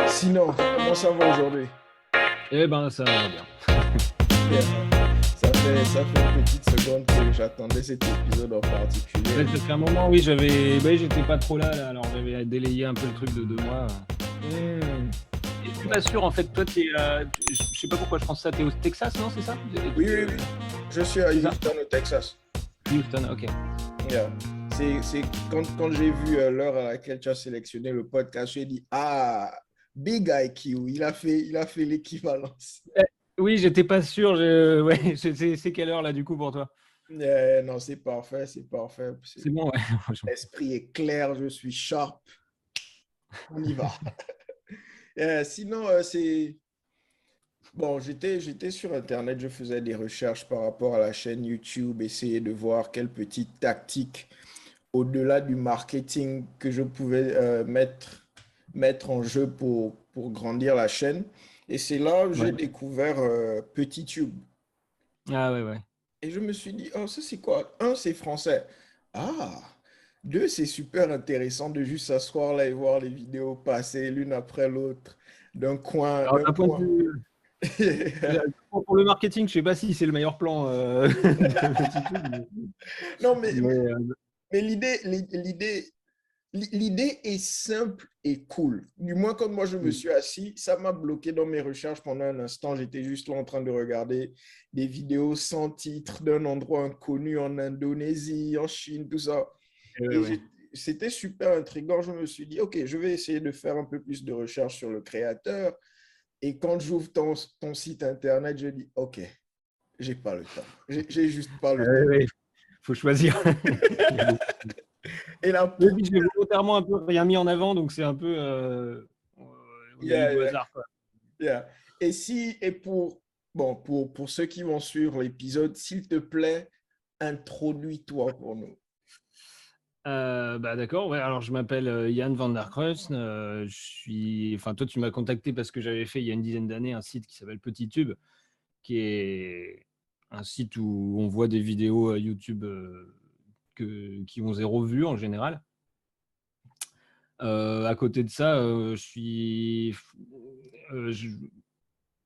Sinon, comment ça va aujourd'hui? Eh ben, ça va bien. Yeah. Ça fait une petite seconde que j'attendais cet épisode en Ouais, particulier. ça fait un moment, oui, j'étais pas trop là, alors j'avais délayé un peu le truc de 2 mois. Hmm. Et je suis pas sûr, en fait, toi, je sais pas pourquoi je pense ça, t'es au Texas, non, c'est ça? Oui, oui, oui. Je suis à C'est ça? Houston, au Texas. Houston, ok. Yeah. C'est quand j'ai vu l'heure à laquelle tu as sélectionné le podcast, j'ai dit, ah, Big IQ, il a fait l'équivalence. Eh, oui, j'étais pas sûr, ouais, c'est quelle heure là, du coup, pour toi? Yeah, non, c'est parfait, c'est parfait. C'est bon, ouais. L'esprit est clair, je suis sharp, on y va. Sinon, c'est... Bon, j'étais sur Internet, je faisais des recherches par rapport à la chaîne YouTube, essayer de voir quelles petites tactiques, au-delà du marketing, que je pouvais mettre en jeu pour grandir la chaîne. Et c'est là que j'ai Ouais. découvert PetitTube. Ah ouais, ouais. Et je me suis dit, oh, ça c'est quoi? Un, c'est français. Ah, deux, c'est super intéressant de juste s'asseoir là et voir les vidéos passer l'une après l'autre d'un coin, Alors, d'un d'un point de coin. vue, pour le marketing, je sais pas si c'est le meilleur plan de Petitube, Non, mais, mais l'idée est simple et cool. Du moins, quand moi je me suis assis, ça m'a bloqué dans mes recherches pendant un instant. J'étais juste là en train de regarder des vidéos sans titre d'un endroit inconnu en Indonésie, en Chine, tout ça. ouais, Et ouais. c'était super intriguant. Je me suis dit, OK, je vais essayer de faire un peu plus de recherche sur le créateur. Et quand j'ouvre ton site internet, je dis, OK, j'ai pas le temps. J'ai juste pas le Ouais, temps. ouais, faut choisir. Et là, Et puis j'ai volontairement un peu rien mis en avant, donc c'est un peu, on a eu yeah, du yeah. hasard, quoi. Yeah. Et bon, pour ceux qui vont suivre l'épisode, s'il te plaît, introduis-toi pour nous. Bah d'accord, ouais, alors je m'appelle Yann van der Kruijs. Enfin, toi, tu m'as contacté parce que j'avais fait il y a une dizaine d'années un site qui s'appelle PetitTube, qui est un site où on voit des vidéos YouTube qui ont 0 vue en général. À côté de ça,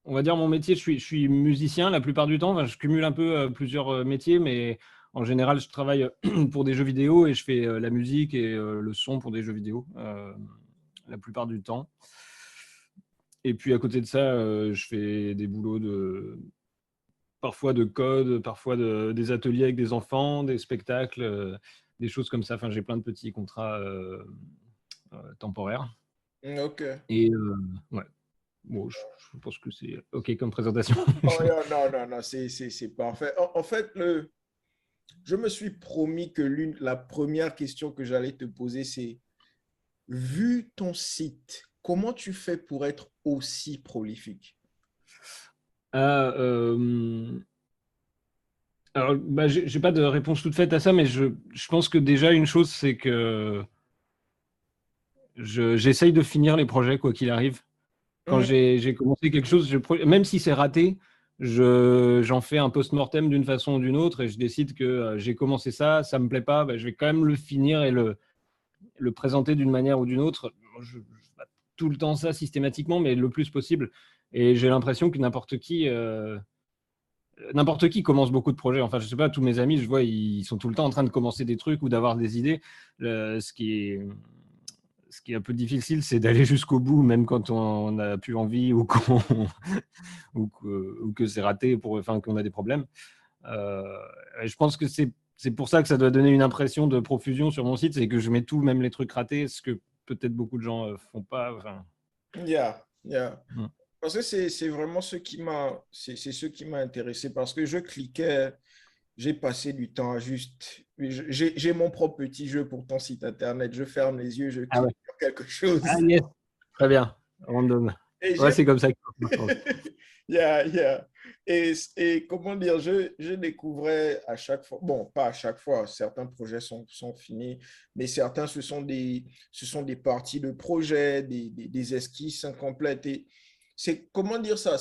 on va dire mon métier, je suis musicien la plupart du temps. Enfin, je cumule un peu plusieurs métiers, mais en général, je travaille pour des jeux vidéo et je fais la musique et le son pour des jeux vidéo la plupart du temps. Et puis à côté de ça, je fais des boulots parfois de code, parfois des ateliers avec des enfants, des spectacles, des choses comme ça. Enfin, j'ai plein de petits contrats temporaires. OK. Et ouais, bon, je pense que c'est OK comme présentation. Oh, non, non, non, non, c'est parfait. En fait, je me suis promis que la première question que j'allais te poser, c'est, vu ton site, comment tu fais pour être aussi prolifique? Ah, alors, bah, j'ai pas de réponse toute faite à ça, mais je pense que déjà une chose, c'est que j'essaye de finir les projets quoi qu'il arrive. Quand Mhm. j'ai commencé quelque chose, même si c'est raté, j'en fais un post-mortem d'une façon ou d'une autre et je décide que j'ai commencé ça, ça me plaît pas, bah, je vais quand même le finir et le présenter d'une manière ou d'une autre. Pas tout le temps ça systématiquement, mais le plus possible. Et j'ai l'impression que n'importe qui commence beaucoup de projets. Enfin, je sais pas, tous mes amis, je vois, ils sont tout le temps en train de commencer des trucs ou d'avoir des idées. Ce qui est un peu difficile, c'est d'aller jusqu'au bout, même quand on n'a plus envie ou que c'est raté, enfin, qu'on a des problèmes. Euh, et je pense que c'est pour ça que ça doit donner une impression de profusion sur mon site, c'est que je mets tout, même les trucs ratés, ce que peut-être beaucoup de gens font pas. Enfin, Yeah, yeah. mm. Parce que c'est vraiment c'est ce qui m'a intéressé parce que je cliquais. J'ai passé du temps à juste... J'ai mon propre petit jeu pour ton site internet. Je ferme les yeux, je Ah ouais. clique sur quelque Ah chose. yes, très bien. Random. Et Ouais, j'ai... c'est comme ça que ça marche, je pense. Yeah, yeah. Et comment dire, je découvrais à chaque fois, bon, pas à chaque fois, certains projets sont finis, mais certains, ce sont des parties de projet, des esquisses incomplètes. Et c'est, comment dire ça,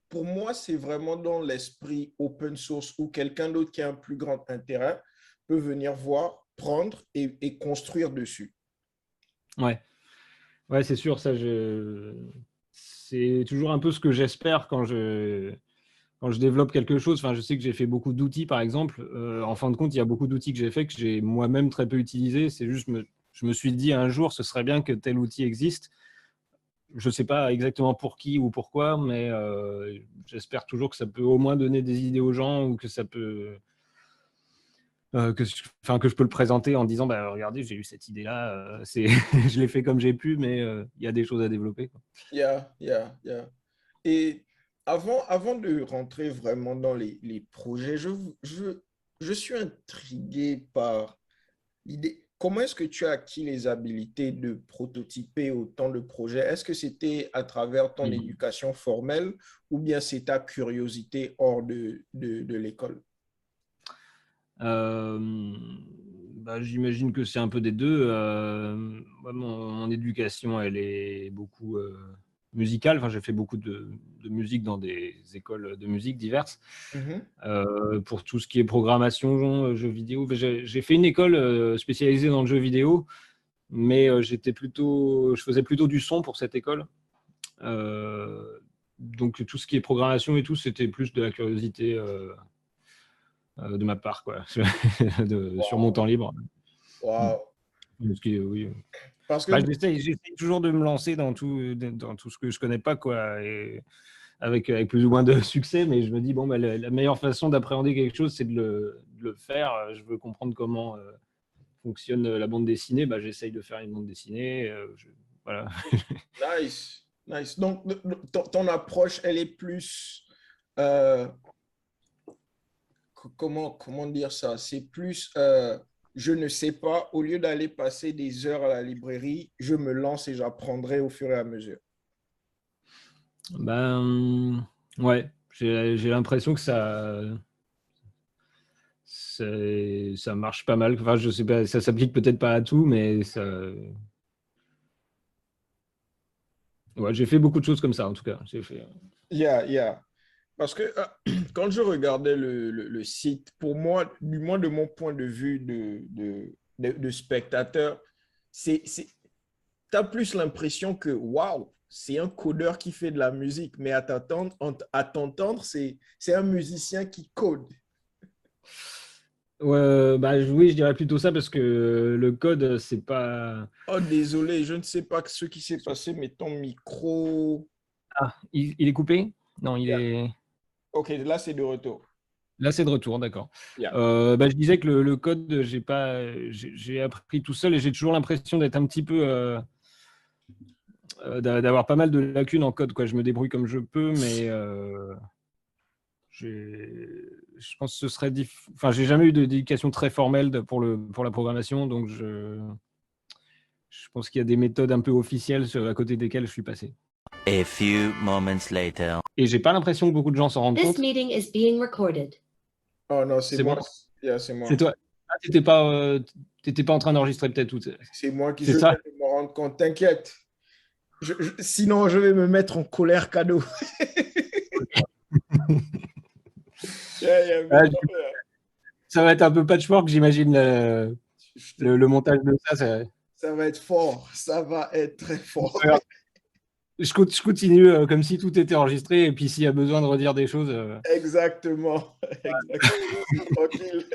pour moi, c'est vraiment dans l'esprit open source où quelqu'un d'autre qui a un plus grand intérêt peut venir voir, prendre et construire dessus. Ouais. Ouais, c'est sûr, c'est toujours un peu ce que j'espère quand je développe quelque chose. Enfin, je sais que j'ai fait beaucoup d'outils, par exemple. En fin de compte, il y a beaucoup d'outils que j'ai fait que j'ai moi-même très peu utilisé. C'est juste, je me suis dit un jour, ce serait bien que tel outil existe. Je ne sais pas exactement pour qui ou pourquoi, mais j'espère toujours que ça peut au moins donner des idées aux gens ou que ça peut, que je peux le présenter en disant, bah, regardez, j'ai eu cette idée-là, je l'ai fait comme j'ai pu, mais il y a des choses à développer, quoi. Yeah, yeah, yeah. Et avant de rentrer vraiment dans les projets, je suis intrigué par l'idée. Comment est-ce que tu as acquis les habiletés de prototyper autant de projets? Est-ce que c'était à travers ton Mhm. éducation formelle ou bien c'est ta curiosité hors de l'école? Euh, Bah, j'imagine que c'est un peu des deux. Moi, mon éducation, elle est beaucoup musicale. Enfin, j'ai fait beaucoup de musique dans des écoles de musique diverses. Mhm. Pour tout ce qui est programmation, jeux vidéo, ben, j'ai fait une école spécialisée dans le jeu vidéo, mais je faisais plutôt du son pour cette école. Euh, donc tout ce qui est programmation et tout, c'était plus de la curiosité de ma part, quoi, sur mon temps Wow. libre. Wow. Oui. Parce Bah, que, j'essaie toujours de me lancer dans tout ce que je connais pas, quoi, et avec plus ou moins de succès, mais je me dis, bon, bah, la meilleure façon d'appréhender quelque chose, c'est de le faire. Je veux comprendre comment fonctionne la bande dessinée, bah, j'essaye de faire une bande dessinée. Voilà. nice, nice. Donc, ton approche, elle est plus, euh, comment dire ça? C'est plus, je ne sais pas, au lieu d'aller passer des heures à la librairie, je me lance et j'apprendrai au fur et à mesure. Ben, ouais, j'ai l'impression que ça marche pas mal. Enfin, je sais pas, ça s'applique peut-être pas à tout, mais ouais, j'ai fait beaucoup de choses comme ça, en tout cas. Yeah, yeah. Parce que quand je regardais le site, pour moi, du moins de mon point de vue de spectateur, tu as plus l'impression que, waouh, c'est un codeur qui fait de la musique, mais à t'entendre, c'est un musicien qui code. Ouais, bah, oui, je dirais plutôt ça parce que le code, c'est pas. Oh, désolé, je ne sais pas ce qui s'est passé, mais ton micro. Ah, il est coupé? Non, il Yeah. est. Ok, là, c'est de retour. Là, c'est de retour, d'accord. Yeah. Bah, je disais que le code, j'ai appris tout seul et j'ai toujours l'impression d'être un petit peu, d'avoir pas mal de lacunes en code, quoi. Je me débrouille comme je peux, mais je pense que ce serait enfin, j'ai jamais eu d'éducation très formelle pour la programmation, donc je pense qu'il y a des méthodes un peu officielles à côté desquelles je suis passé. A few moments later. Et j'ai pas l'impression que beaucoup de gens s'en rendent This compte. meeting is being recorded. Oh non, c'est C'est moi. moi? Yeah, c'est C'est moi. toi? Ah, t'étais pas en train d'enregistrer peut-être tout. C'est moi qui C'est je viens ça? de me rendre compte. T'inquiète. Sinon, je vais me mettre en colère cadeau. Yeah, yeah, Ah, mais non, ça va être un peu patchwork, j'imagine, je te- le montage de ça. ça va être fort. Ça va être très fort. Je continue comme si tout était enregistré et puis s'il y a besoin de redire des choses. Exactement. Exactement. Je suis tranquille.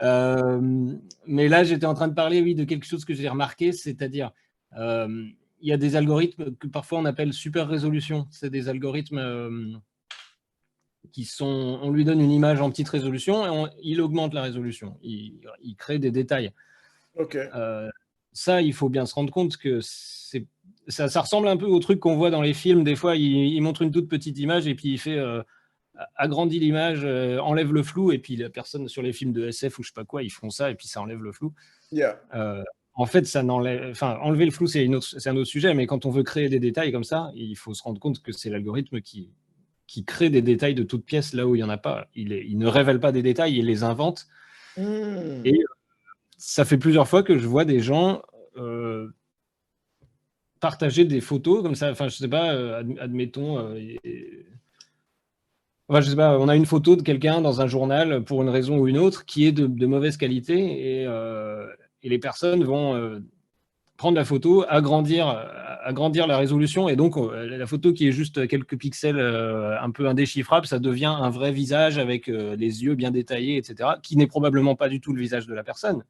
Euh, mais là, j'étais en train de parler, oui, de quelque chose que j'ai remarqué, c'est-à-dire, euh, il y a des algorithmes que parfois on appelle super résolution. C'est des algorithmes on lui donne une image en petite résolution et il augmente la résolution. Il crée des détails. OK. Euh, Ça, il faut bien se rendre compte que ça ressemble un peu au truc qu'on voit dans les films. Des fois, il montre une toute petite image et puis il fait agrandit l'image, enlève le flou, et puis la personne sur les films de SF ou je sais pas quoi, ils font ça et puis ça enlève le flou. Yeah. En fait, enlever le flou, c'est un autre sujet, mais quand on veut créer des détails comme ça, il faut se rendre compte que c'est l'algorithme qui crée des détails de toutes pièces là où il n'y en a pas. Il ne révèle pas des détails, il les invente. Hmm. Et ça fait plusieurs fois que je vois des gens partager des photos comme ça. Enfin, je sais pas, admettons. Enfin, je sais pas, on a une photo de quelqu'un dans un journal pour une raison ou une autre qui est de mauvaise qualité et les personnes vont prendre la photo, agrandir la résolution, et donc la photo qui est juste quelques pixels un peu indéchiffrables, ça devient un vrai visage avec les yeux bien détaillés, etc., qui n'est probablement pas du tout le visage de la personne,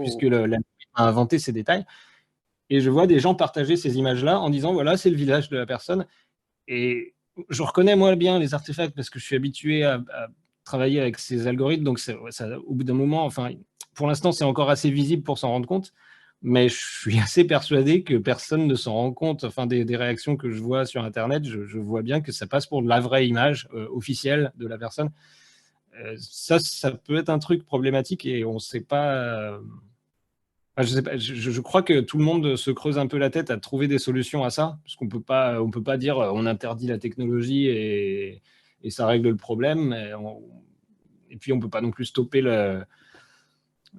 puisque Oh, l'algorithme a inventé ces détails. Et je vois des gens partager ces images-là en disant, voilà, c'est le visage de la personne. Et je reconnais moi bien les artefacts parce que je suis habitué à travailler avec ces algorithmes, donc ça, au bout d'un moment, enfin, pour l'instant, c'est encore assez visible pour s'en rendre compte, mais je suis assez persuadé que personne ne s'en rend compte. Enfin, des réactions que je vois sur Internet, je vois bien que ça passe pour de la vraie image officielle de la personne. Ça peut être un truc problématique et on ne sait pas. Je sais pas, je crois que tout le monde se creuse un peu la tête à trouver des solutions à ça, parce on peut pas dire on interdit la technologie et ça règle le problème. Et puis on peut pas non plus stopper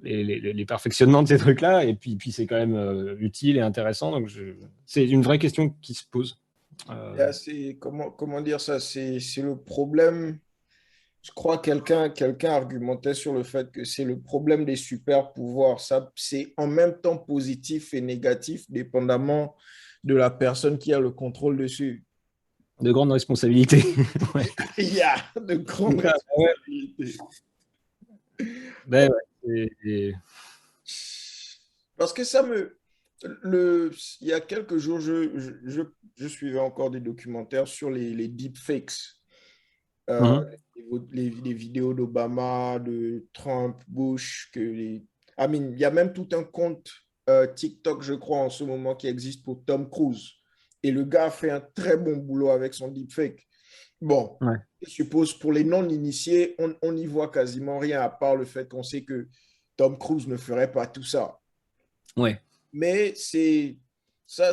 les perfectionnements de ces trucs-là. Et puis c'est quand même utile et intéressant. Donc c'est une vraie question qui se pose. comment dire ça? C'est le problème. Je crois que quelqu'un argumentait sur le fait que c'est le problème des super pouvoirs. Ça, c'est en même temps positif et négatif, dépendamment de la personne qui a le contrôle dessus. De grandes responsabilités. Ouais. Il y a de grandes Ouais. responsabilités. Ben ouais. Parce que il y a quelques jours, je suivais encore des documentaires sur les deepfakes. Euh, Mhm. les vidéos d'Obama, de Trump, Bush, il y a même tout un compte TikTok, je crois, en ce moment qui existe pour Tom Cruise. Et le gars a fait un très bon boulot avec son deepfake. Bon, Ouais. je suppose pour les non-initiés, on n'y voit quasiment rien à part le fait qu'on sait que Tom Cruise ne ferait pas tout ça. Ouais. Mais ça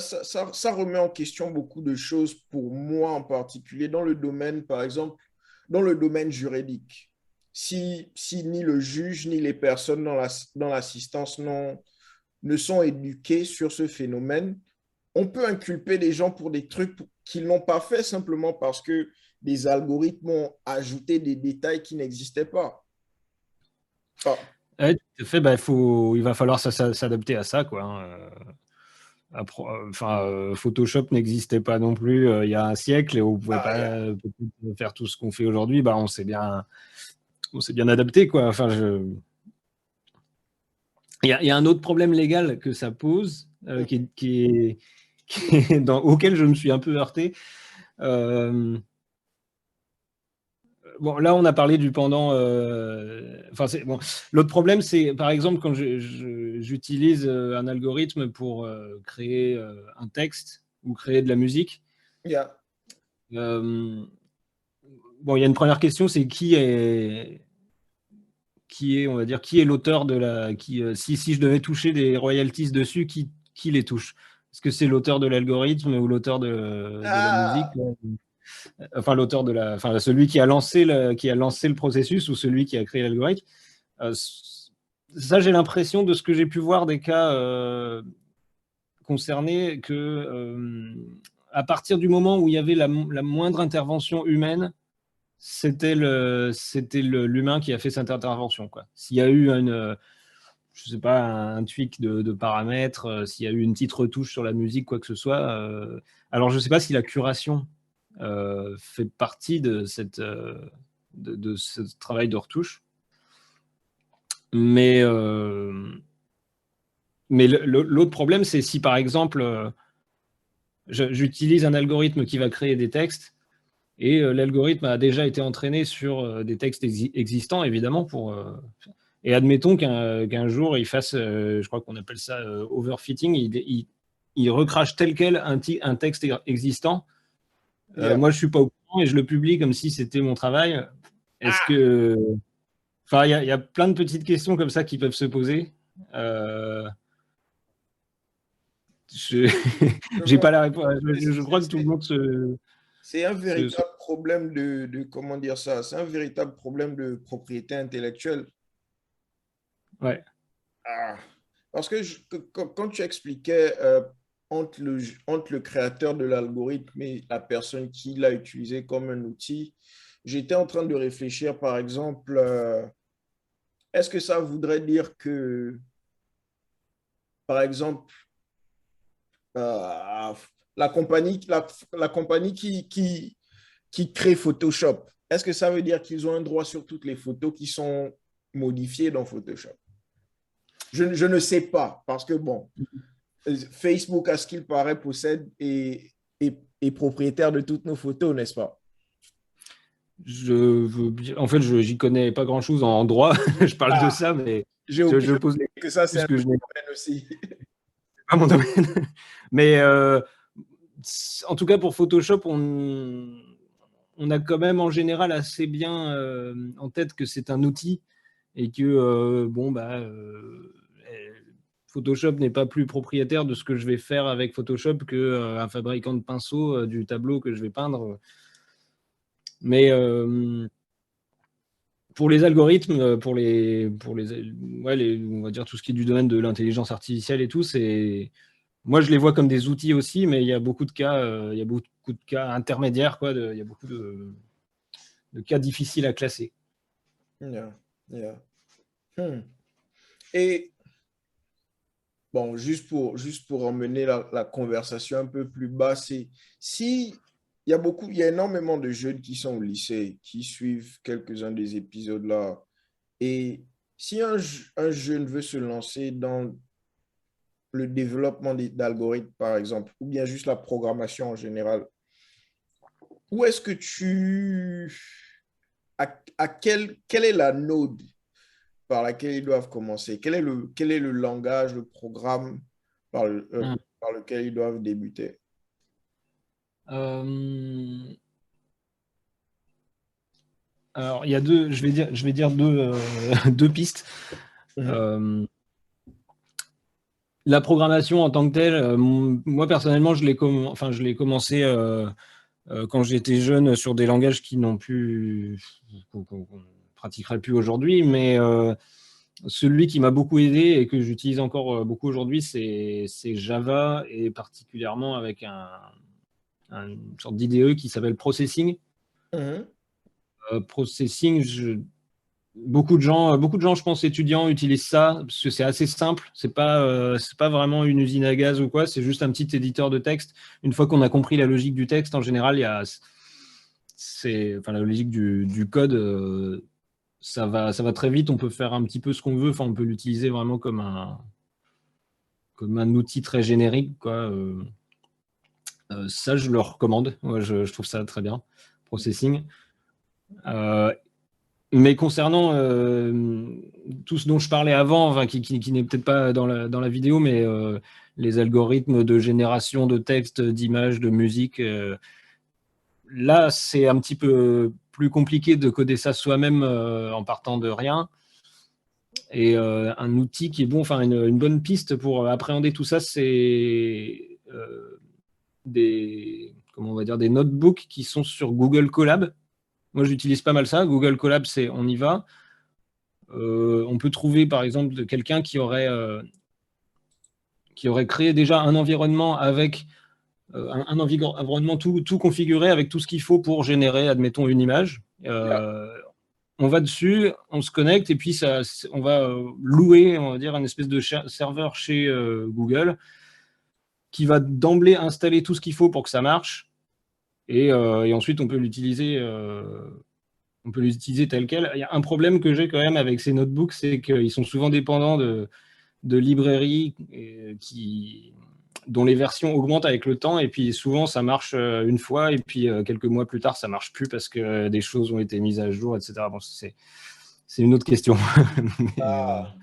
remet en question beaucoup de choses pour moi en particulier dans le domaine, par exemple, dans le domaine juridique. Si ni le juge ni les personnes dans l'assistance ne sont éduquées sur ce phénomène, on peut inculper des gens pour des trucs qu'ils n'ont pas fait simplement parce que des algorithmes ont ajouté des détails qui n'existaient pas. Ah, Ouais, tout à fait, bah, il va falloir s'adapter à ça, quoi, hein. Enfin, Photoshop n'existait pas non plus il y a un siècle et on ne pouvait ah, pas yeah. peut-être faire tout ce qu'on fait aujourd'hui. Bah, on s'est bien adapté, quoi. Enfin, il y a un autre problème légal que ça pose, auquel je me suis un peu heurté. Euh, Bon, là, on a parlé du pendant. Enfin, bon. L'autre problème, c'est par exemple quand j'utilise un algorithme pour créer un texte ou créer de la musique. Yeah. euh, bon, il y a une première question, c'est on va dire, qui est l'auteur de si je devais toucher des royalties dessus, qui les touche? Est-ce que c'est l'auteur de l'algorithme ou l'auteur de la musique? Ah, Enfin, enfin, celui qui a lancé le processus ou celui qui a créé l'algorithme. Euh, Ça, j'ai l'impression de ce que j'ai pu voir des cas concernés que à partir du moment où il y avait la moindre intervention humaine, c'était l'humain qui a fait cette intervention, quoi. S'il y a eu je sais pas, un tweak de paramètres, s'il y a eu une petite retouche sur la musique, quoi que ce soit. Alors, je ne sais pas si la curation fait partie de ce travail de retouche. Mais, l'autre problème, c'est si par exemple, j'utilise un algorithme qui va créer des textes et l'algorithme a déjà été entraîné sur des textes existants, évidemment, et admettons qu'un jour, il fasse, je crois qu'on appelle ça overfitting, il recrache tel quel un texte existant. yeah. Moi, je ne suis pas au courant et je le publie comme si c'était mon travail. Est-ce Ah, que. Enfin, il y a plein de petites questions comme ça qui peuvent se poser. Euh, je je n'ai vois. pas la réponse. Je crois que tout le C'est monde c'est un se. véritable problème comment dire ça? C'est un véritable problème de propriété intellectuelle. Ouais. Ah, parce que quand tu expliquais entre le créateur de l'algorithme et la personne qui l'a utilisé comme un outil, j'étais en train de réfléchir, par exemple, est-ce que ça voudrait dire que, par exemple, euh, la compagnie qui crée Photoshop, est-ce que ça veut dire qu'ils ont un droit sur toutes les photos qui sont modifiées dans Photoshop? Je ne sais pas, parce que bon, Facebook, à ce qu'il paraît, possède et est propriétaire de toutes nos photos, n'est-ce pas? En fait, j'y connais pas grand-chose en droit. Je parle de Ah, ça, mais j'ai je oublié pose les que ça, c'est questions un que je n'ai domaine aussi. pas mon domaine. Mais en tout cas, pour Photoshop, on a quand même en général assez bien en tête que c'est un outil et que Photoshop n'est pas plus propriétaire de ce que je vais faire avec Photoshop que un fabricant de pinceaux du tableau que je vais peindre. Mais pour les algorithmes, on va dire tout ce qui est du domaine de l'intelligence artificielle et tout, moi je les vois comme des outils aussi, mais il y a beaucoup de cas, intermédiaires, quoi. Il y a beaucoup de cas difficiles à classer. Yeah, yeah. Hmm. Et bon, juste pour emmener la conversation un peu plus bas, c'est si il y a énormément de jeunes qui sont au lycée, qui suivent quelques-uns des épisodes là. Et si un jeune veut se lancer dans le développement d'algorithmes, par exemple, ou bien juste la programmation en général, où est-ce que quelle est la node par laquelle ils doivent commencer? Quel est le langage, le programme par lequel ils doivent débuter? Euh, alors, je vais dire deux pistes. Mhm. Euh, la programmation en tant que telle, moi personnellement, je l'ai commencé quand j'étais jeune sur des langages qui n'ont plus, qu'on ne pratiquerait plus aujourd'hui, mais celui qui m'a beaucoup aidé et que j'utilise encore beaucoup aujourd'hui, c'est Java et particulièrement avec une sorte d'IDE qui s'appelle Processing. Mhm. Processing, beaucoup de gens, je pense, étudiants utilisent ça parce que c'est assez simple. C'est pas vraiment une usine à gaz ou quoi. C'est juste un petit éditeur de texte. Une fois qu'on a compris la logique du texte, en général, enfin, la logique du code. Ça va très vite. On peut faire un petit peu ce qu'on veut. Enfin, on peut l'utiliser vraiment comme un outil très générique, quoi. Ça, je le recommande. Moi, je trouve ça très bien. Processing. Euh, Mais concernant tout ce dont je parlais avant, enfin, qui n'est peut-être pas dans la vidéo, mais les algorithmes de génération de texte, d'images, de musique, là, c'est un petit peu plus compliqué de coder ça soi-même en partant de rien. Et un outil qui est bon, enfin une bonne piste pour appréhender tout ça, c'est comment on va dire, des notebooks qui sont sur Google Colab. Moi, j'utilise pas mal ça. Google Colab, c'est on y va. On peut trouver par exemple quelqu'un qui aurait créé déjà un environnement avec un environnement tout configuré avec tout ce qu'il faut pour générer, admettons, une image. Yeah. On va dessus, on se connecte et puis on va louer, on va dire, une espèce de serveur chez Google qui va d'emblée installer tout ce qu'il faut pour que ça marche. Et ensuite, on peut l'utiliser tel quel. Il y a un problème que j'ai quand même avec ces notebooks, c'est qu'ils sont souvent dépendants de librairies dont les versions augmentent avec le temps. Et puis souvent, ça marche une fois. Et puis quelques mois plus tard, ça marche plus parce que des choses ont été mises à jour, etc. Bon, c'est une autre question. mais, Ah,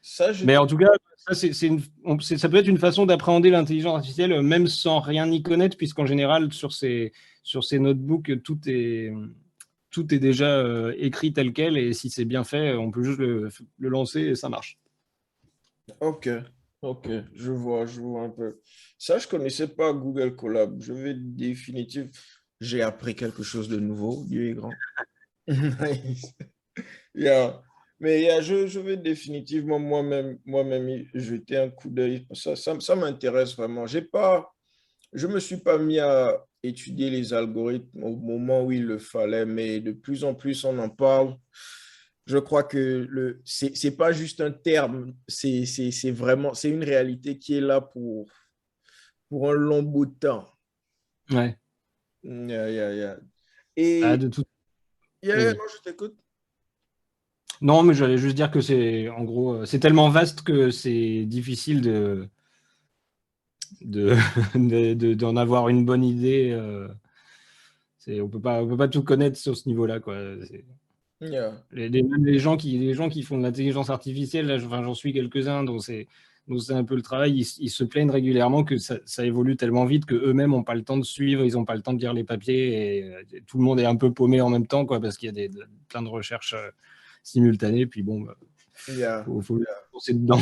ça, je mais te... en tout cas, ça peut être une façon d'appréhender l'intelligence artificielle même sans rien y connaître, puisqu'en général, sur ces notebooks, tout est déjà écrit tel quel. Et si c'est bien fait, on peut juste le lancer et ça marche. Ok, ok, je vois un peu. Ça, je connaissais pas Google Colab. Je vais définitivement... J'ai appris quelque chose de nouveau, Dieu est grand. Nice. Yeah. Mais yeah, je vais définitivement moi-même y jeter un coup d'œil. Ça m'intéresse vraiment. Je me suis pas mis à étudier les algorithmes au moment où il le fallait, mais de plus en plus on en parle. Je crois que c'est pas juste un terme, c'est vraiment, c'est une réalité qui est là pour un long bout de temps. Ouais. Yeah. Ah, Et de tout. non, Vas-y. je t'écoute. Non, mais j'allais juste dire que en gros, c'est tellement vaste que c'est difficile de, d'en avoir une bonne idée. On peut pas tout connaître sur ce niveau-là, quoi. Yeah. Même les gens qui font de l'intelligence artificielle, là, enfin, j'en suis quelques-uns, dont c'est un peu le travail, ils se plaignent régulièrement que ça évolue tellement vite qu'eux-mêmes n'ont pas le temps de suivre, ils n'ont pas le temps de lire les papiers, et tout le monde est un peu paumé en même temps, quoi, parce qu'il y a plein de recherches simultanées, puis bon, bah, Yeah. faut penser dedans,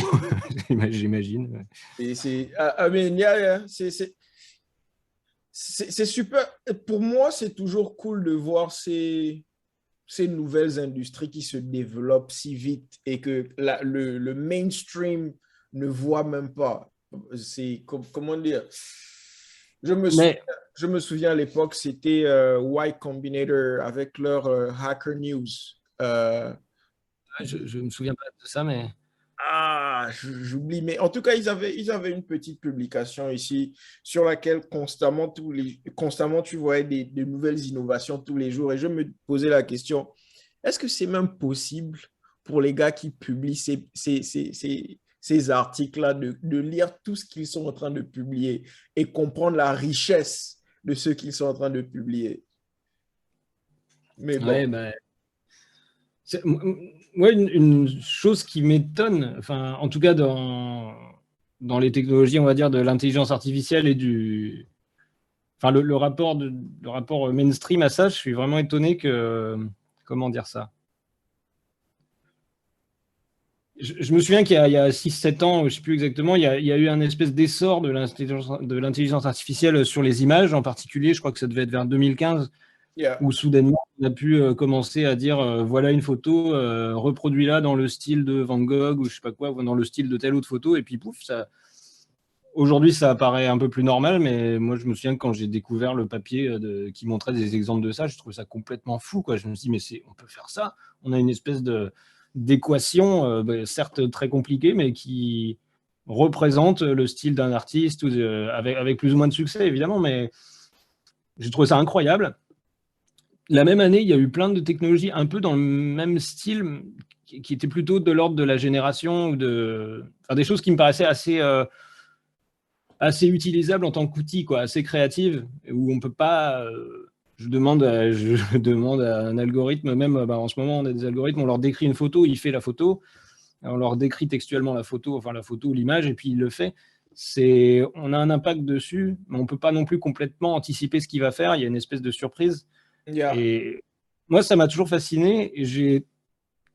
j'imagine. I mean, yeah. C'est super. Pour moi, c'est toujours cool de voir ces nouvelles industries qui se développent si vite et que le mainstream ne voit même pas. Comment dire? Je me souviens, Mais je me souviens à l'époque, c'était Y Combinator avec leur Hacker News. Euh, je me souviens pas de ça, mais J'oublie, mais en tout cas, ils avaient une petite publication ici sur laquelle constamment tu voyais des nouvelles innovations tous les jours. Et je me posais la question, est-ce que c'est même possible pour les gars qui publient ces articles-là de lire tout ce qu'ils sont en train de publier et comprendre la richesse de ce qu'ils sont en train de publier? Mais bon, ouais, bah, moi, une chose qui m'étonne, enfin, en tout cas dans les technologies, on va dire, de l'intelligence artificielle et enfin, le rapport mainstream à ça, je suis vraiment étonné comment dire ça? Je me souviens il y a 6-7 ans, je ne sais plus exactement, il y a eu un espèce d'essor de l'intelligence artificielle sur les images en particulier. Je crois que ça devait être vers 2015 yeah, où soudainement on a pu commencer à dire voilà une photo, reproduis-la dans le style de Van Gogh ou je sais pas quoi, ou dans le style de telle autre photo, et puis pouf, ça. Aujourd'hui, ça apparaît un peu plus normal, mais moi, je me souviens que quand j'ai découvert le papier qui montrait des exemples de ça, je trouvais ça complètement fou, quoi. Je me suis dit, mais on peut faire ça. On a une espèce d'équation, certes très compliquée, mais qui représente le style d'un artiste, avec plus ou moins de succès, évidemment, mais j'ai trouvé ça incroyable. La même année, il y a eu plein de technologies un peu dans le même style, qui étaient plutôt de l'ordre de la génération, enfin, des choses qui me paraissaient assez utilisable en tant qu'outil, quoi, assez créative, où on peut pas. Je demande à un algorithme, même bah, en ce moment, on a des algorithmes, on leur décrit une photo, il fait la photo, on leur décrit textuellement la photo, enfin la photo ou l'image, et puis il le fait. On a un impact dessus, mais on peut pas non plus complètement anticiper ce qu'il va faire. Il y a une espèce de surprise. yeah, Et moi, ça m'a toujours fasciné. Et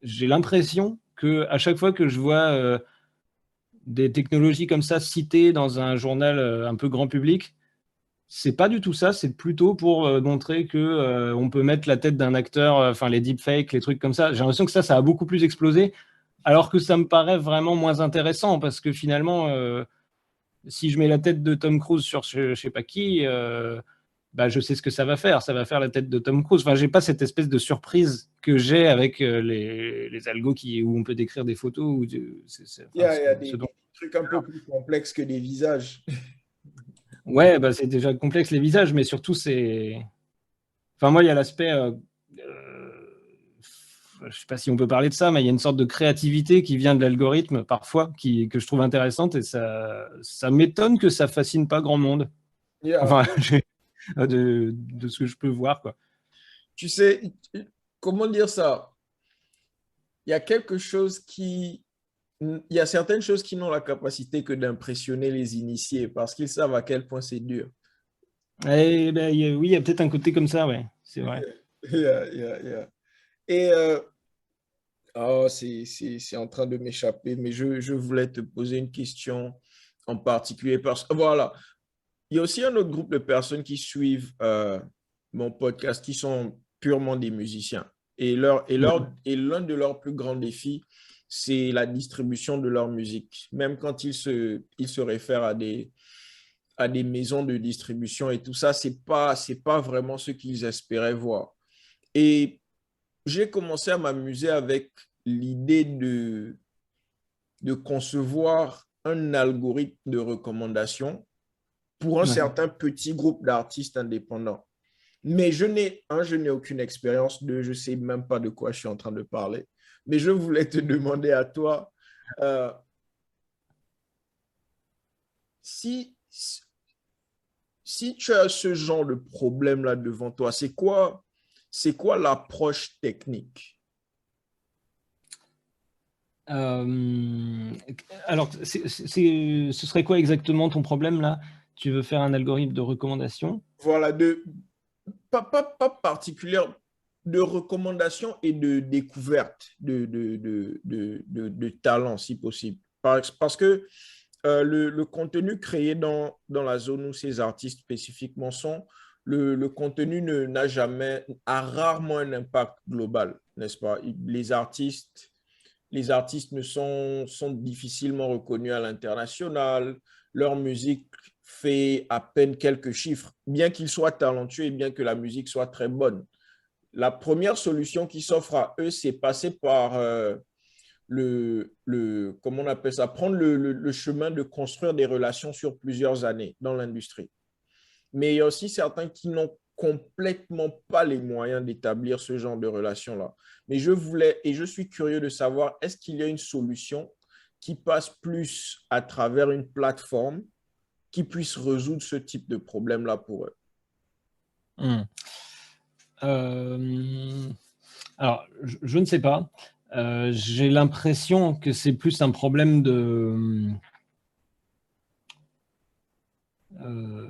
j'ai l'impression que à chaque fois que je vois des technologies comme ça citées dans un journal un peu grand public, c'est pas du tout ça, c'est plutôt pour montrer que on peut mettre la tête d'un acteur, enfin les deepfakes, les trucs comme ça. J'ai l'impression que ça a beaucoup plus explosé, alors que ça me paraît vraiment moins intéressant parce que finalement, si je mets la tête de Tom Cruise sur je sais pas qui, bah, je sais ce que ça va faire. Ça va faire la tête de Tom Cruise. Enfin, j'ai pas cette espèce de surprise que j'ai avec les algos où on peut décrire des photos. Enfin, il y a ce dont. des trucs un peu plus complexes que des visages. Ouais, bah, c'est déjà complexe les visages, mais surtout c'est. Enfin, moi, il y a l'aspect. Je sais pas si on peut parler de ça, mais il y a une sorte de créativité qui vient de l'algorithme parfois, que je trouve intéressante, et ça m'étonne que ça fascine pas grand monde. Yeah. Enfin, de ce que je peux voir, quoi. Tu sais, comment dire ça? Il y a quelque chose il y a certaines choses qui n'ont la capacité que d'impressionner les initiés parce qu'ils savent à quel point c'est dur. Eh ben, oui, il y a peut-être un côté comme ça, ouais, c'est vrai. Yeah. Et oh, c'est en train de m'échapper, mais je voulais te poser une question en particulier parce que voilà, il y a aussi un autre groupe de personnes qui suivent mon podcast qui sont purement des musiciens. Et l'un de leurs plus grands défis, c'est la distribution de leur musique. Même quand ils se réfèrent à des maisons de distribution et tout ça, c'est pas vraiment ce qu'ils espéraient voir. Et j'ai commencé à m'amuser avec l'idée de concevoir un algorithme de recommandation pour un Ouais. certain petit groupe d'artistes indépendants. Mais je n'ai aucune expérience, deux, je ne sais même pas de quoi je suis en train de parler. Mais je voulais te demander à toi, euh, si, si tu as ce genre de problème-là devant toi, c'est quoi l'approche technique? Euh, alors, ce serait quoi exactement ton problème là? Tu veux faire un algorithme de recommandation? Voilà, pas particulière, de recommandation et de découverte de talent, si possible. Parce que le contenu créé dans la zone où ces artistes spécifiquement sont, le contenu a rarement un impact global, n'est-ce pas? Les artistes sont difficilement reconnus à l'international. Leur musique fait à peine quelques chiffres, bien qu'ils soient talentueux et bien que la musique soit très bonne. La première solution qui s'offre à eux, c'est passer par comment on appelle ça, prendre le chemin de construire des relations sur plusieurs années dans l'industrie. Mais il y a aussi certains qui n'ont complètement pas les moyens d'établir ce genre de relation-là. Mais je suis curieux de savoir, est-ce qu'il y a une solution qui passe plus à travers une plateforme qui puisse résoudre ce type de problème-là pour eux? Hmm. Euh, alors, je ne sais pas. J'ai l'impression que c'est plus un problème euh,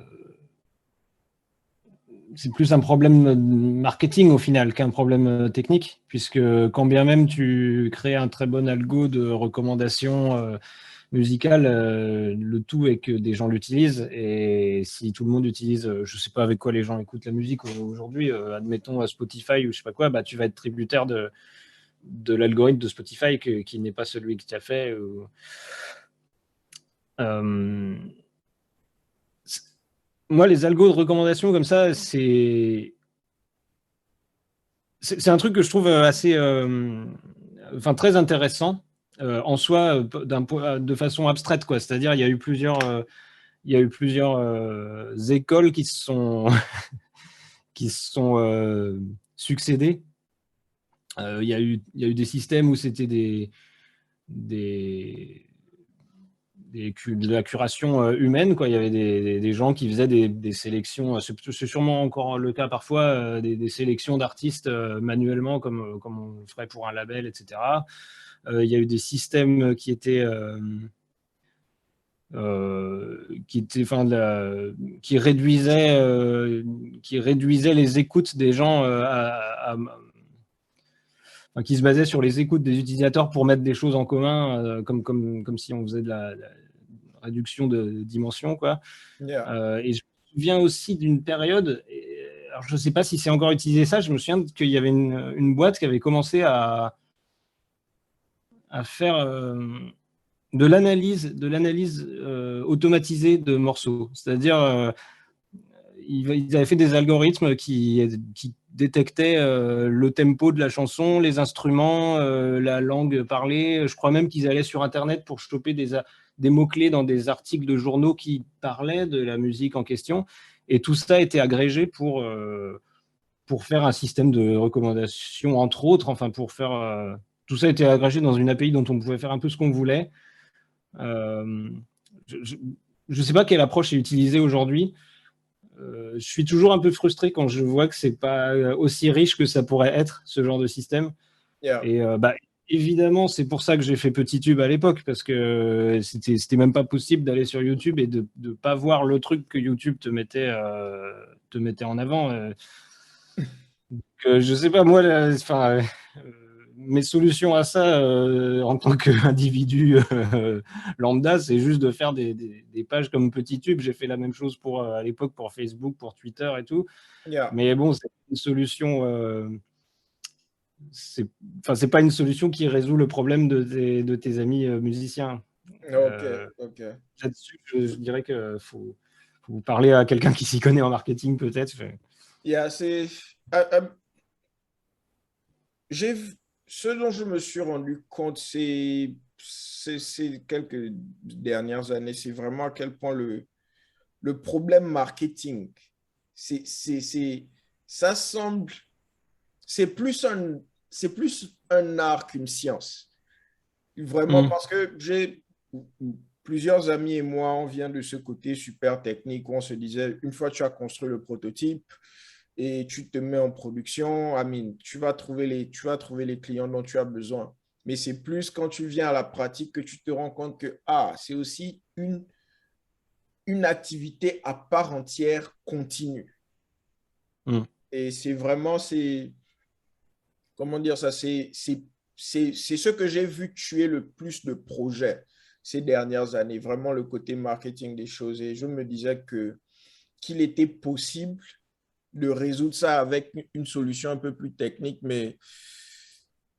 c'est plus un problème marketing au final qu'un problème technique, puisque quand bien même tu crées un très bon algo de recommandation musicale, le tout est que des gens l'utilisent. Et si tout le monde utilise, je ne sais pas avec quoi les gens écoutent la musique aujourd'hui, admettons Spotify ou je sais pas quoi, bah, tu vas être tributaire de l'algorithme de Spotify qui n'est pas celui que tu as fait. Euh, moi, les algos de recommandation comme ça, c'est un truc que je trouve assez, enfin très intéressant en soi, de façon abstraite, quoi. C'est-à-dire, il y a eu plusieurs écoles qui se sont, qui se sont succédées. Il y a eu des systèmes où c'était des, de la curation humaine, quoi. Il y avait des gens qui faisaient des sélections, c'est sûrement encore le cas parfois, des sélections d'artistes manuellement, comme on le ferait pour un label, etc. Il y a eu des systèmes enfin, qui réduisaient les écoutes des gens enfin, qui se basaient sur les écoutes des utilisateurs pour mettre des choses en commun, comme si on faisait de la réduction de dimension, quoi. Yeah. Et je me souviens aussi d'une période, alors je ne sais pas si c'est encore utilisé ça, je me souviens qu'il y avait une boîte qui avait commencé à faire de l'analyse automatisée de morceaux. C'est-à-dire, ils avaient fait des algorithmes qui détectaient le tempo de la chanson, les instruments, la langue parlée. Je crois même qu'ils allaient sur Internet pour choper des mots-clés dans des articles de journaux qui parlaient de la musique en question. Et tout ça était agrégé pour faire un système de recommandation, entre autres. Enfin, tout ça était agrégé dans une API dont on pouvait faire un peu ce qu'on voulait. Euh, je ne sais pas quelle approche est utilisée aujourd'hui. Je suis toujours un peu frustré quand je vois que c'est pas aussi riche que ça pourrait être, ce genre de système. Yeah. Et bah, évidemment, c'est pour ça que j'ai fait Petit Tube à l'époque, parce que c'était même pas possible d'aller sur YouTube et de ne pas voir le truc que YouTube te mettait en avant. Je sais pas, moi, enfin, mes solutions à ça en tant qu'individu lambda, c'est juste de faire des pages comme Petit Tube. J'ai fait la même chose à l'époque pour Facebook, pour Twitter et tout. Yeah. Mais bon, c'est une solution. Enfin, c'est pas une solution qui résout le problème de tes amis musiciens. OK, OK. Là-dessus, je dirais qu'il faut parler à quelqu'un qui s'y connaît en marketing, peut-être. Yeah, j'ai, ce dont je me suis rendu compte, ces quelques dernières années, c'est vraiment à quel point le le problème marketing, ça semble, c'est plus un art qu'une science. Vraiment, parce que j'ai plusieurs amis et moi, on vient de ce côté super technique où on se disait, une fois que tu as construit le prototype et tu te mets en production, Amine, tu vas trouver les clients dont tu as besoin. Mais c'est plus quand tu viens à la pratique que tu te rends compte que, c'est aussi une activité à part entière continue. Et c'est vraiment, comment dire ça, c'est ce que j'ai vu tuer le plus de projets ces dernières années, vraiment le côté marketing des choses. Et je me disais qu'il était possible de résoudre ça avec une solution un peu plus technique, mais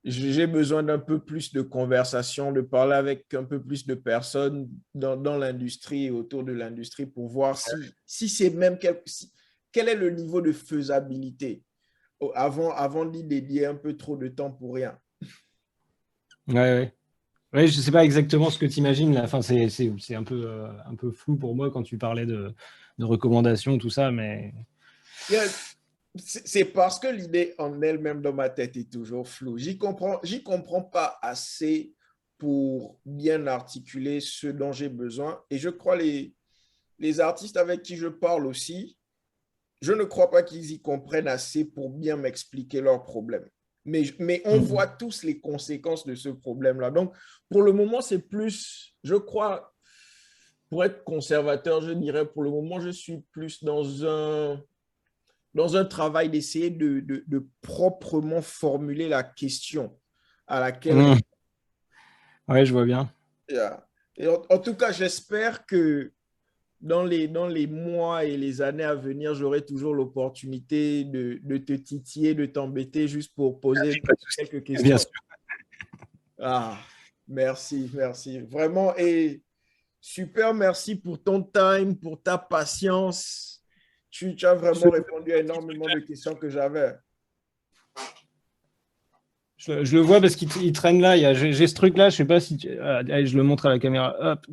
j'ai besoin d'un peu plus de conversation, de parler avec un peu plus de personnes dans l'industrie et autour de l'industrie pour voir si c'est même quel est le niveau de faisabilité avant d'y dédier un peu trop de temps pour rien. Ouais. Ouais, je ne sais pas exactement ce que tu imagines. Enfin, c'est un peu flou pour moi quand tu parlais de recommandations, tout ça, mais... C'est parce que l'idée en elle-même dans ma tête est toujours floue. J'y comprends pas assez pour bien articuler ce dont j'ai besoin. Et je crois les artistes avec qui je parle aussi, je ne crois pas qu'ils y comprennent assez pour bien m'expliquer leurs problèmes. Mais on voit tous les conséquences de ce problème-là. Donc, pour le moment, c'est plus, je crois, pour être conservateur, je dirais, pour le moment, je suis plus dans un travail d'essayer de proprement formuler la question à laquelle... Ouais, je vois bien. Et en tout cas, j'espère que dans les mois et les années à venir, j'aurai toujours l'opportunité de te titiller, de t'embêter juste pour poser quelques questions. Bien sûr. Merci. Vraiment, et super merci pour ton time, pour ta patience. Tu as vraiment répondu à énormément de questions que j'avais. Je le vois parce qu'il traîne là. J'ai ce truc-là, je ne sais pas si allez, je le montre à la caméra. Hop,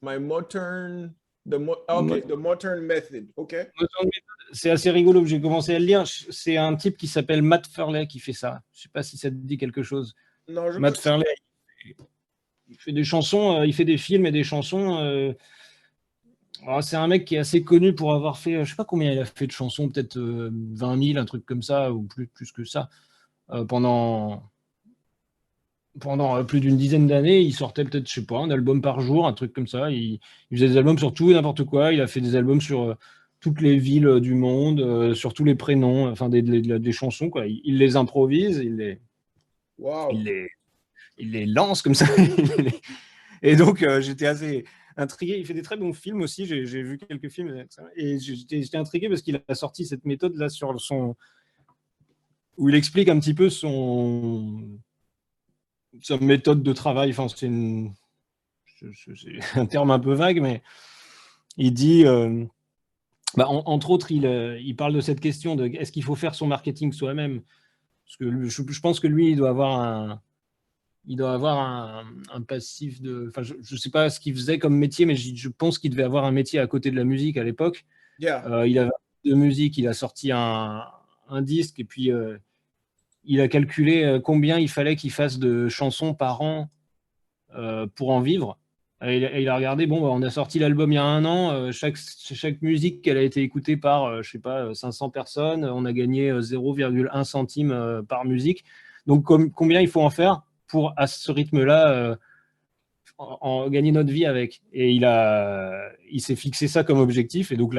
my Moturn, the Moturn method, ok. C'est assez rigolo que j'ai commencé à le lire. C'est un type qui s'appelle Matt Furley qui fait ça. Je ne sais pas si ça te dit quelque chose. Non, Matt Furley, il fait des chansons, il fait des films et des chansons. C'est un mec qui est assez connu pour avoir fait, je ne sais pas combien il a fait de chansons, peut-être 20 000, un truc comme ça, ou plus que ça, pendant plus d'une dizaine d'années. Il sortait peut-être, je sais pas, un album par jour, un truc comme ça. Il faisait des albums sur tout et n'importe quoi. Il a fait des albums sur toutes les villes du monde, sur tous les prénoms, enfin des chansons, quoi. Il les improvise, il les lance comme ça. Et donc, j'étais assez intrigué. Il fait des très bons films aussi. J'ai vu quelques films. Et j'étais intrigué parce qu'il a sorti cette méthode-là sur où il explique un petit peu sa méthode de travail. Enfin, c'est un terme un peu vague, mais il dit... entre autres, il parle de cette question de est-ce qu'il faut faire son marketing soi-même? Parce que je pense que lui, il doit avoir un passif de... Enfin, je ne sais pas ce qu'il faisait comme métier, mais je pense qu'il devait avoir un métier à côté de la musique à l'époque. Yeah. Il avait de musique, il a sorti un disque, et puis il a calculé combien il fallait qu'il fasse de chansons par an pour en vivre. Et il a regardé, bon, on a sorti l'album il y a un an, chaque musique, elle a été écoutée par, je sais pas, 500 personnes, on a gagné 0,1 centime par musique. Donc, combien il faut en faire pour, à ce rythme-là, gagner notre vie avec. Et il s'est fixé ça comme objectif. Et donc,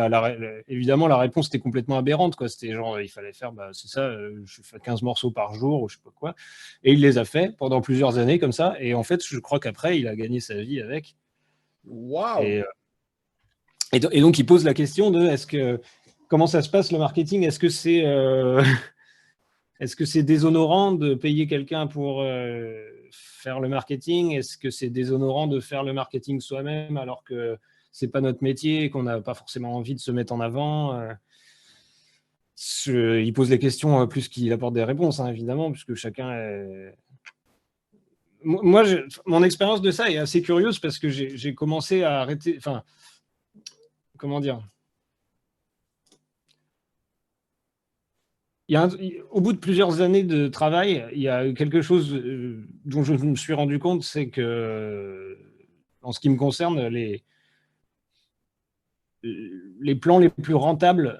évidemment, la réponse était complètement aberrante, quoi. C'était genre, il fallait faire, c'est ça, je fais 15 morceaux par jour, ou je sais pas quoi. Et il les a fait pendant plusieurs années comme ça. Et en fait, je crois qu'après, il a gagné sa vie avec. Wow. Et donc, il pose la question de comment ça se passe le marketing? Est-ce que c'est déshonorant de payer quelqu'un pour faire le marketing? Est-ce que c'est déshonorant de faire le marketing soi-même alors que c'est pas notre métier et qu'on n'a pas forcément envie de se mettre en avant? Il pose les questions plus qu'il apporte des réponses, hein, évidemment, puisque chacun est... moi, mon expérience de ça est assez curieuse parce que j'ai commencé à arrêter. Enfin, comment dire? Au bout de plusieurs années de travail, il y a quelque chose dont je me suis rendu compte, c'est que, en ce qui me concerne, les plans les plus rentables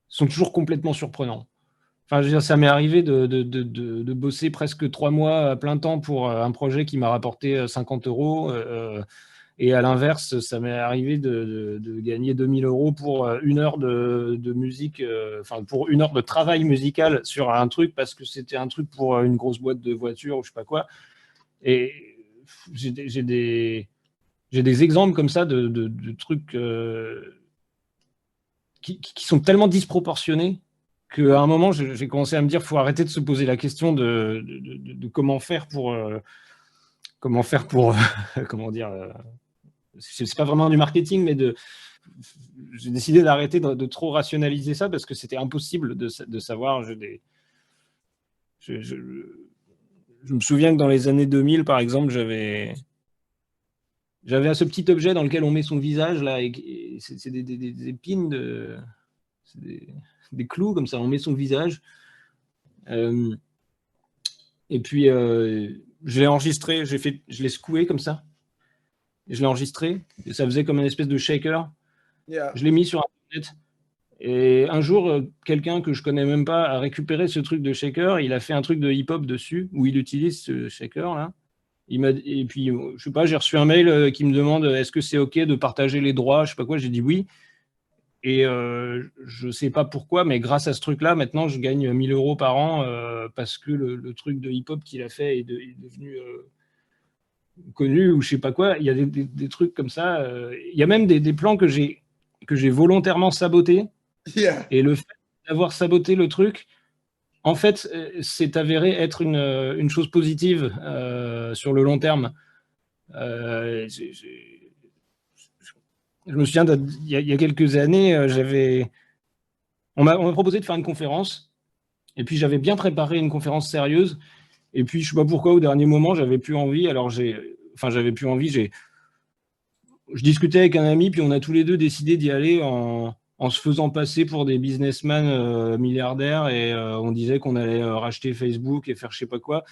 sont toujours complètement surprenants. Enfin, je veux dire, ça m'est arrivé de bosser presque 3 mois à plein temps pour un projet qui m'a rapporté 50 euros. Et à l'inverse, ça m'est arrivé de gagner 2000 euros pour 1 heure de musique, enfin pour 1 heure de travail musical sur un truc parce que c'était un truc pour une grosse boîte de voitures ou je sais pas quoi. Et j'ai des exemples comme ça de trucs qui sont tellement disproportionnés qu'à un moment, j'ai commencé à me dire qu'il faut arrêter de se poser la question de comment faire pour comment dire, c'est pas vraiment du marketing, mais j'ai décidé d'arrêter de trop rationaliser ça parce que c'était impossible de savoir. Je me souviens que dans les années 2000, par exemple, j'avais ce petit objet dans lequel on met son visage, là, et c'est des épines, c'est des clous, comme ça, on met son visage. Et puis, je l'ai enregistré, je l'ai secoué comme ça. Et je l'ai enregistré, et ça faisait comme une espèce de shaker. Yeah. Je l'ai mis sur Internet. Et un jour, quelqu'un que je connais même pas a récupéré ce truc de shaker. Il a fait un truc de hip-hop dessus où il utilise ce shaker là. Et puis, je sais pas, j'ai reçu un mail qui me demande est-ce que c'est OK de partager les droits, je sais pas quoi. J'ai dit oui. Et je sais pas pourquoi, mais grâce à ce truc-là, maintenant, je gagne 1000 euros par an parce que le truc de hip-hop qu'il a fait est devenu connu ou je sais pas quoi. Il y a des trucs comme ça. Il y a même des plans que j'ai volontairement sabotés. Yeah. Et le fait d'avoir saboté le truc, en fait, c'est avéré être une chose positive sur le long terme. Je me souviens, il y a quelques années, on m'a proposé de faire une conférence, et puis j'avais bien préparé une conférence sérieuse, et puis je sais pas pourquoi, au dernier moment, j'avais plus envie. Alors j'avais plus envie. Je discutais avec un ami, puis on a tous les deux décidé d'y aller en se faisant passer pour des businessmen milliardaires et on disait qu'on allait racheter Facebook et faire je sais pas quoi.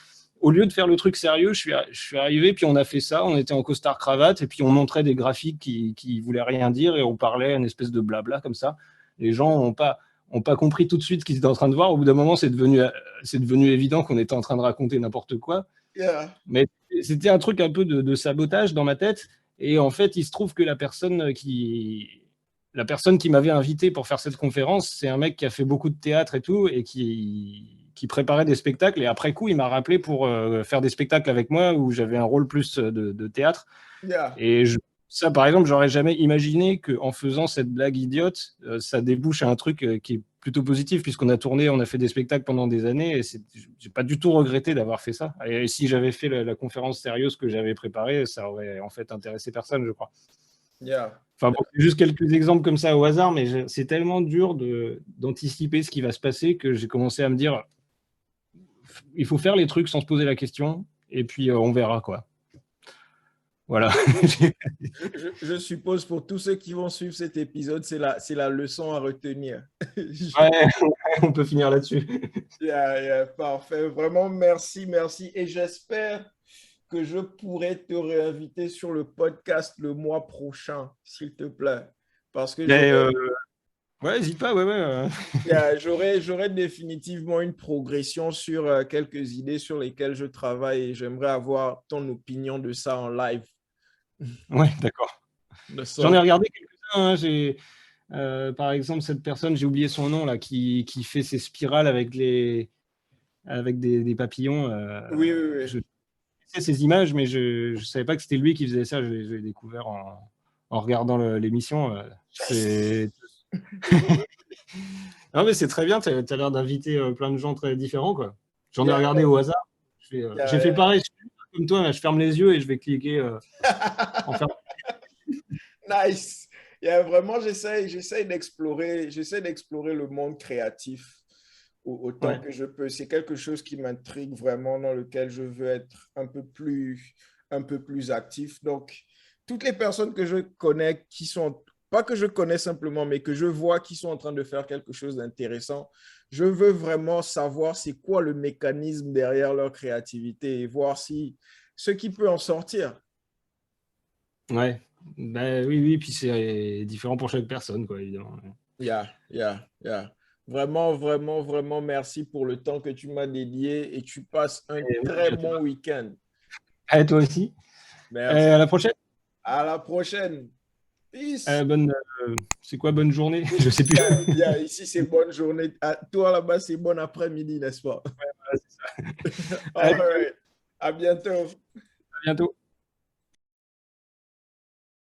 Au lieu de faire le truc sérieux, je suis arrivé, puis on a fait ça, on était en costard cravate et puis on montrait des graphiques qui voulaient rien dire et on parlait une espèce de blabla comme ça. Les gens ont pas compris tout de suite ce qu'ils étaient en train de voir. Au bout d'un moment, c'est devenu évident qu'on était en train de raconter n'importe quoi. Yeah. Mais c'était un truc un peu de sabotage dans ma tête. Et en fait, il se trouve que la personne qui m'avait invité pour faire cette conférence, c'est un mec qui a fait beaucoup de théâtre et tout, et qui préparait des spectacles. Et après coup, il m'a rappelé pour faire des spectacles avec moi où j'avais un rôle plus de théâtre. Yeah. Et ça, par exemple, j'aurais jamais imaginé qu'en faisant cette blague idiote, ça débouche à un truc qui est plutôt positif, puisqu'on a tourné, on a fait des spectacles pendant des années, et j'ai pas du tout regretté d'avoir fait ça. Et si j'avais fait la conférence sérieuse que j'avais préparée, ça aurait en fait intéressé personne, je crois. Yeah. Enfin, bon, juste quelques exemples comme ça au hasard, mais c'est tellement dur d'anticiper ce qui va se passer que j'ai commencé à me dire, il faut faire les trucs sans se poser la question, et puis on verra, quoi. Voilà. Je suppose pour tous ceux qui vont suivre cet épisode, c'est la leçon à retenir. Ouais, on peut finir là-dessus. Yeah, parfait. Vraiment, merci. Et j'espère que je pourrai te réinviter sur le podcast le mois prochain, s'il te plaît. Parce que ouais, n'hésite pas, ouais. j'aurai définitivement une progression sur quelques idées sur lesquelles je travaille et j'aimerais avoir ton opinion de ça en live. Ouais, d'accord. J'en ai regardé quelques-uns. Par exemple, cette personne, j'ai oublié son nom, là, qui fait ses spirales avec des papillons. Oui. Je sais ces images, mais je ne savais pas que c'était lui qui faisait ça. Je l'ai découvert en regardant l'émission. Non, mais c'est très bien. Tu as l'air d'inviter plein de gens très différents, quoi. J'en ai regardé au hasard. J'ai fait pareil comme toi. Là, je ferme les yeux et je vais cliquer. Nice. Vraiment, j'essaie d'explorer le monde créatif autant Ouais. que je peux. C'est quelque chose qui m'intrigue vraiment, dans lequel je veux être un peu plus actif. Donc, toutes les personnes que je connais qui sont, pas que je connais simplement, mais que je vois qui sont en train de faire quelque chose d'intéressant, je veux vraiment savoir c'est quoi le mécanisme derrière leur créativité et voir si ce qui peut en sortir. Ouais. Ben oui, oui, puis c'est différent pour chaque personne, quoi, évidemment. Yeah. Vraiment, vraiment, vraiment merci pour le temps que tu m'as dédié et tu passes un Et très merci à toi. bon week-end. À toi aussi. Merci. À la prochaine. À la prochaine. Peace. Bonne, c'est quoi, bonne journée? Je sais plus. Yeah, ici, c'est bonne journée. Toi, là-bas, c'est bon après-midi, n'est-ce pas? Voilà, c'est ça. All Allez, right. À bientôt. à bientôt.